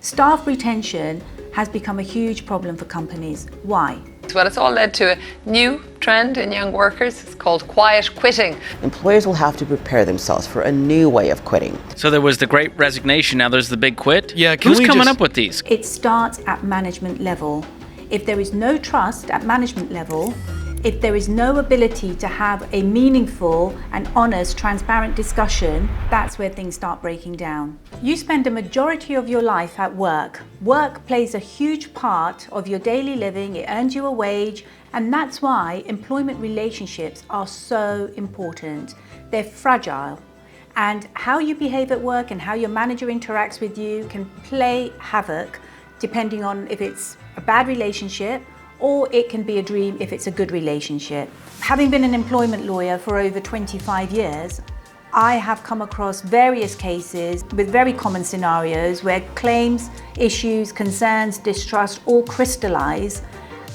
Staff retention has become a huge problem for companies. Why? Well, it's all led to a new trend in young workers. It's called quiet quitting. Employers will have to prepare themselves for a new way of quitting. So there was the great resignation, now there's the big quit. Yeah, Who's coming up with these? It starts at management level. If there is no trust at management level, if there is no ability to have a meaningful and honest, transparent discussion, that's where things start breaking down. You spend a majority of your life at work. Work plays a huge part of your daily living, it earns you a wage, and that's why employment relationships are so important. They're fragile. And how you behave at work and how your manager interacts with you can play havoc depending on if it's a bad relationship or it can be a dream if it's a good relationship. Having been an employment lawyer for over 25 years, I have come across various cases with very common scenarios where claims, issues, concerns, distrust all crystallize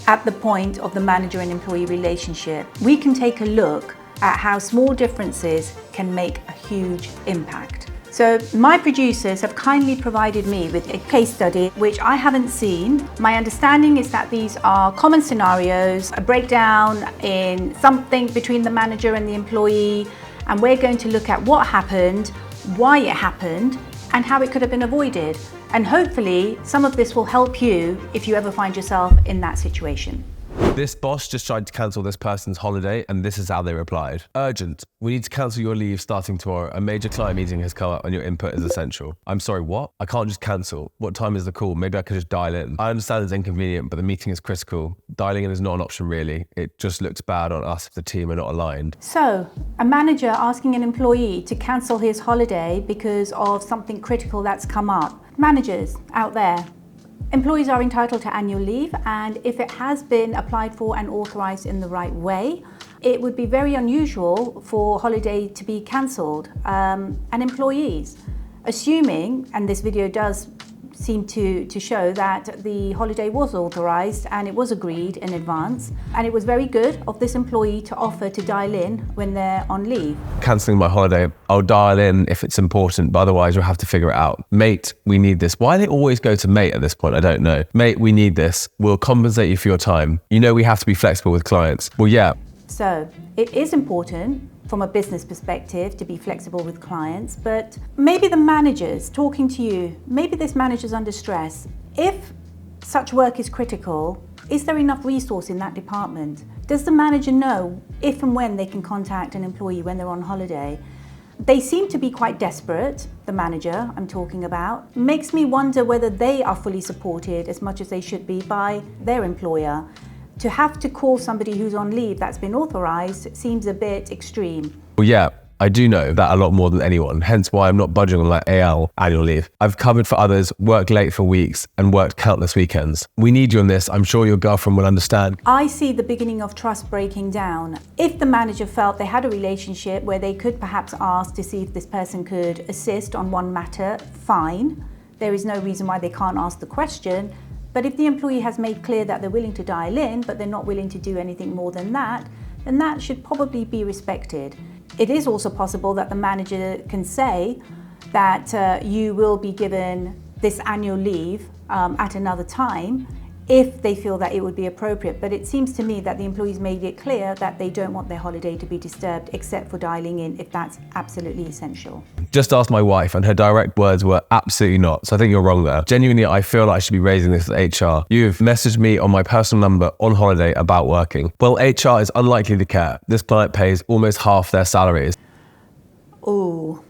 at the point of the manager and employee relationship. We can take a look at how small differences can make a huge impact. So my producers have kindly provided me with a case study which I haven't seen. My understanding is that these are common scenarios, a breakdown in something between the manager and the employee, and we're going to look at what happened, why it happened, and how it could have been avoided. And hopefully some of this will help you if you ever find yourself in that situation. This boss just tried to cancel this person's holiday, and this is how they replied. Urgent. We need to cancel your leave starting tomorrow. A major client meeting has come up and your input is essential. I'm sorry, what? I can't just cancel. What time is the call? Maybe I could just dial in. I understand it's inconvenient, but the meeting is critical. Dialing in is not an option really. It just looks bad on us if the team are not aligned. So, a manager asking an employee to cancel his holiday because of something critical that's come up. Managers out there, employees are entitled to annual leave, and if it has been applied for and authorised in the right way, it would be very unusual for holiday to be cancelled. And employees, assuming, and this video does seem to show that the holiday was authorised and it was agreed in advance, and it was very good of this employee to offer to dial in when they're on leave. Cancelling my holiday, I'll dial in if it's important, but otherwise you'll have to figure it out. Mate, we need this. Why do they always go to mate at this point? I don't know. Mate, we need this. We'll compensate you for your time. You know we have to be flexible with clients. Well, yeah. So it is important from a business perspective to be flexible with clients, but maybe the managers talking to you, maybe this manager's under stress. If such work is critical, is there enough resource in that department? Does the manager know if and when they can contact an employee when they're on holiday? They seem to be quite desperate, the manager I'm talking about. Makes me wonder whether they are fully supported as much as they should be by their employer. To have to call somebody who's on leave that's been authorised seems a bit extreme. Well, yeah, I do know that a lot more than anyone, hence why I'm not budging on that AL annual leave. I've covered for others, worked late for weeks, and worked countless weekends. We need you on this. I'm sure your girlfriend will understand. I see the beginning of trust breaking down. If the manager felt they had a relationship where they could perhaps ask to see if this person could assist on one matter, fine. There is no reason why they can't ask the question. But if the employee has made clear that they're willing to dial in, but they're not willing to do anything more than that, then that should probably be respected. It is also possible that the manager can say that you will be given this annual leave at another time if they feel that it would be appropriate. But it seems to me that the employees made it clear that they don't want their holiday to be disturbed except for dialing in if that's absolutely essential. Just ask my wife, and her direct words were absolutely not. So I think you're wrong there. Genuinely, I feel like I should be raising this with HR. You've messaged me on my personal number on holiday about working. Well, HR is unlikely to care. This client pays almost half their salaries. Ooh.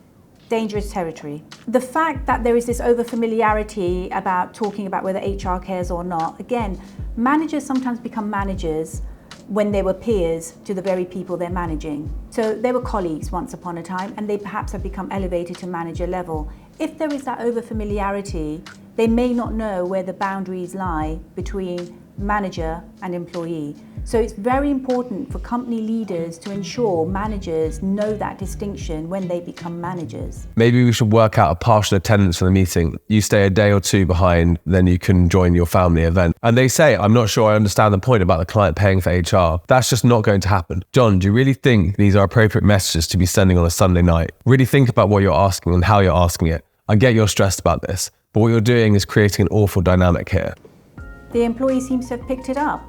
Dangerous territory. The fact that there is this over-familiarity about talking about whether HR cares or not, again, managers sometimes become managers when they were peers to the very people they're managing. So they were colleagues once upon a time, and they perhaps have become elevated to manager level. If there is that over-familiarity, they may not know where the boundaries lie between manager and employee. So it's very important for company leaders to ensure managers know that distinction when they become managers. Maybe we should work out a partial attendance for the meeting. You stay a day or two behind, then you can join your family event. And they say, I'm not sure I understand the point about the client paying for HR. That's just not going to happen. John, do you really think these are appropriate messages to be sending on a Sunday night? Really think about what you're asking and how you're asking it. I get you're stressed about this, But what you're doing is creating an awful dynamic here. The employee seems to have picked it up.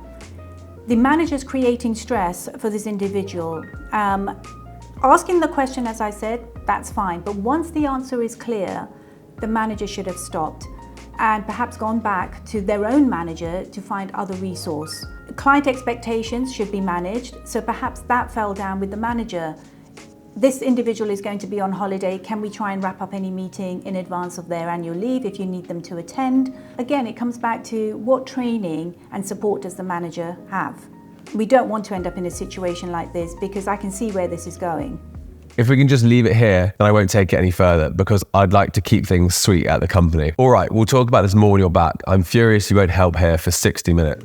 The manager's creating stress for this individual. Asking the question, as I said, that's fine. But once the answer is clear, the manager should have stopped and perhaps gone back to their own manager to find other resource. Client expectations should be managed, so perhaps that fell down with the manager. This individual is going to be on holiday. Can we try and wrap up any meeting in advance of their annual leave if you need them to attend? Again, it comes back to what training and support does the manager have? We don't want to end up in a situation like this because I can see where this is going. If we can just leave it here, then I won't take it any further because I'd like to keep things sweet at the company. All right, we'll talk about this more when you're back. I'm furious you won't help here for 60 minutes.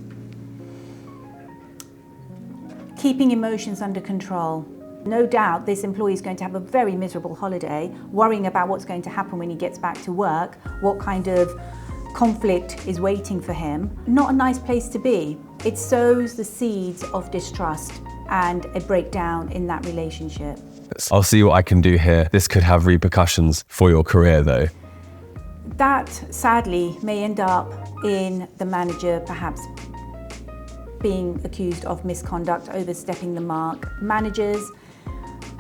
Keeping emotions under control. No doubt this employee is going to have a very miserable holiday, worrying about what's going to happen when he gets back to work, what kind of conflict is waiting for him. Not a nice place to be. It sows the seeds of distrust and a breakdown in that relationship. I'll see what I can do here. This could have repercussions for your career though. That sadly may end up in the manager perhaps being accused of misconduct, overstepping the mark. Managers,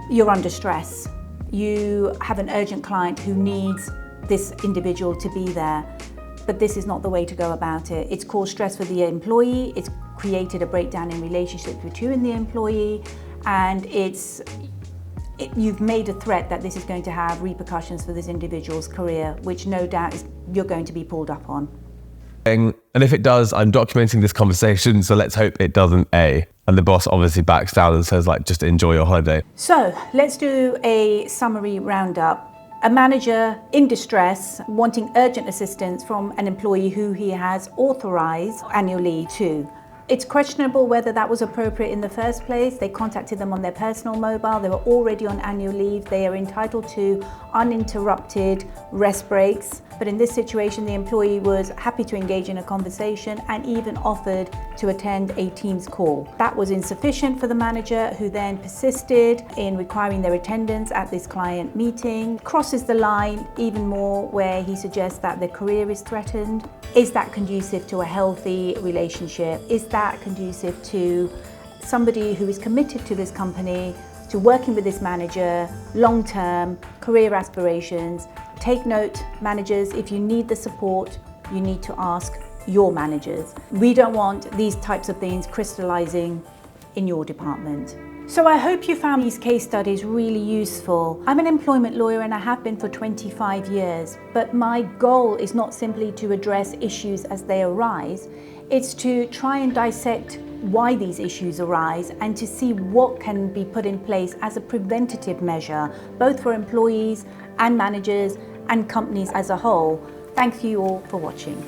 you're under stress. You have an urgent client who needs this individual to be there, but this is not the way to go about it. It's caused stress for the employee, it's created a breakdown in relationships between you and the employee, and you've made a threat that this is going to have repercussions for this individual's career, which no doubt you're going to be pulled up on. And if it does, I'm documenting this conversation, so let's hope it doesn't, A. And the boss obviously backs down and says, like, just enjoy your holiday. So let's do a summary roundup. A manager in distress wanting urgent assistance from an employee who he has authorized annual leave to. It's questionable whether that was appropriate in the first place. They contacted them on their personal mobile. They were already on annual leave. They are entitled to uninterrupted rest breaks. But in this situation, the employee was happy to engage in a conversation and even offered to attend a Teams call. That was insufficient for the manager, who then persisted in requiring their attendance at this client meeting. Crosses the line even more where he suggests that their career is threatened. Is that conducive to a healthy relationship? Is that conducive to somebody who is committed to this company, to working with this manager, long-term career aspirations? Take note, managers, if you need the support, you need to ask your managers. We don't want these types of things crystallizing in your department. So I hope you found these case studies really useful. I'm an employment lawyer and I have been for 25 years, but my goal is not simply to address issues as they arise. It's to try and dissect why these issues arise and to see what can be put in place as a preventative measure, both for employees and managers and companies as a whole. Thank you all for watching.